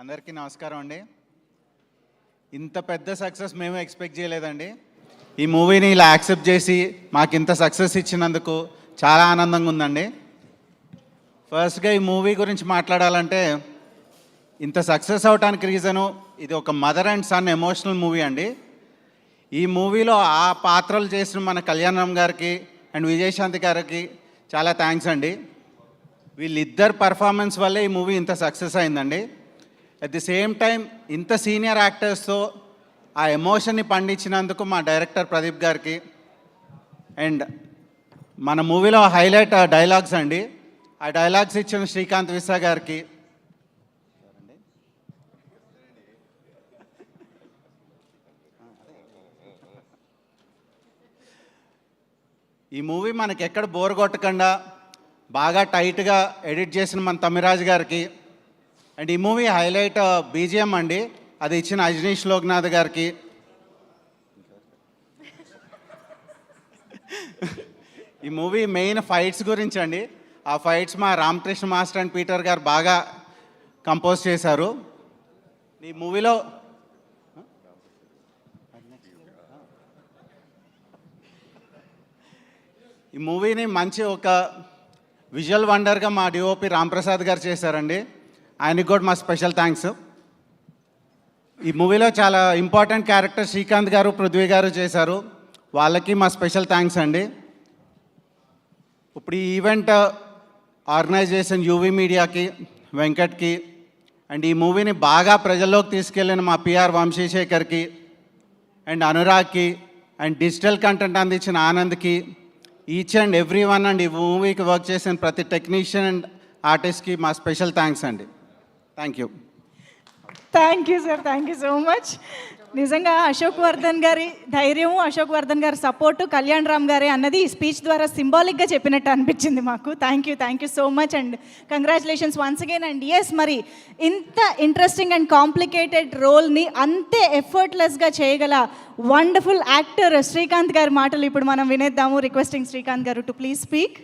అందరికీ నమస్కారం అండి. ఇంత పెద్ద సక్సెస్ మేము ఎక్స్పెక్ట్ చేయలేదండి. ఈ మూవీని ఇలా యాక్సెప్ట్ చేసి మాకు ఇంత సక్సెస్ ఇచ్చినందుకు చాలా ఆనందంగా ఉందండి. ఫస్ట్గా ఈ మూవీ గురించి మాట్లాడాలంటే ఇంత సక్సెస్ అవడానికి రీజను ఇది ఒక mother and son emotional movie అండి. ఈ మూవీలో ఆ పాత్రలు చేసిన మన కళ్యాణరామ్ గారికి అండ్ విజయశాంతి గారికి చాలా థ్యాంక్స్ అండి. వీళ్ళిద్దరు పర్ఫార్మెన్స్ వల్లే ఈ మూవీ ఇంత సక్సెస్ అయిందండి. అట్ ది సేమ్ టైం ఇంత సీనియర్ యాక్టర్స్తో ఆ ఎమోషన్ని పండించినందుకు మా డైరెక్టర్ ప్రదీప్ గారికి అండ్ మన మూవీలో హైలైట్ డైలాగ్స్ అండి, ఆ డైలాగ్స్ ఇచ్చిన శ్రీకాంత్ విసా గారికి, ఈ మూవీ మనకి ఎక్కడ బోర్ కొట్టకుండా బాగా టైట్గా ఎడిట్ చేసిన మన తమిరాజ్ గారికి అండ్ ఈ మూవీ హైలైట్ బీజిఎం అండి, అది ఇచ్చిన అజనీష్ లోక్నాథ్ గారికి, ఈ మూవీ మెయిన్ ఫైట్స్ గురించి అండి. ఆ ఫైట్స్ మా రామకృష్ణ మాస్టర్ అండ్ పీటర్ గారు బాగా కంపోజ్ చేశారు. ఈ మూవీలో ఈ మూవీని మంచి ఒక విజువల్ వండర్గా మా డిఓపి రాంప్రసాద్ గారు చేశారండి. ఆయనకి కూడా మా స్పెషల్ థ్యాంక్స్. ఈ మూవీలో చాలా ఇంపార్టెంట్ క్యారెక్టర్ శ్రీకాంత్ గారు పృథ్వీ గారు చేశారు, వాళ్ళకి మా స్పెషల్ థ్యాంక్స్ అండి. ఇప్పుడు ఈ ఈవెంట్ ఆర్గనైజ్ చేసిన యూవీ మీడియాకి, వెంకట్కి అండ్ ఈ మూవీని బాగా ప్రజల్లోకి తీసుకెళ్ళిన మా పిఆర్ వంశీశేఖర్కి అండ్ అనురాగ్కి అండ్ డిజిటల్ కంటెంట్ అందించిన ఆనంద్కి, each and every one and ఈ మూవీకి వర్క్ చేసిన ప్రతి టెక్నీషియన్ అండ్ ఆర్టిస్ట్కి మా స్పెషల్ థ్యాంక్స్ అండి. Thank you. Thank you sir, thank you so much. నిజంగా అశోక్ వర్ధన్ గారి ధైర్యము, అశోక్ వర్ధన్ గారి సపోర్టు, కళ్యాణ్ రామ్ గారి అన్నది ఈ స్పీచ్ ద్వారా సింబాలిక్గా చెప్పినట్టు అనిపించింది మాకు. Thank you so much and congratulations once again. And yes, మరి ఇంత ఇంట్రెస్టింగ్ అండ్ కాంప్లికేటెడ్ రోల్ని అంతే ఎఫర్ట్లెస్గా చేయగల వండర్ఫుల్ యాక్టర్ శ్రీకాంత్ గారి మాటలు ఇప్పుడు మనం వినేద్దాము. రిక్వెస్టింగ్ శ్రీకాంత్ గారు టు ప్లీజ్ స్పీక్.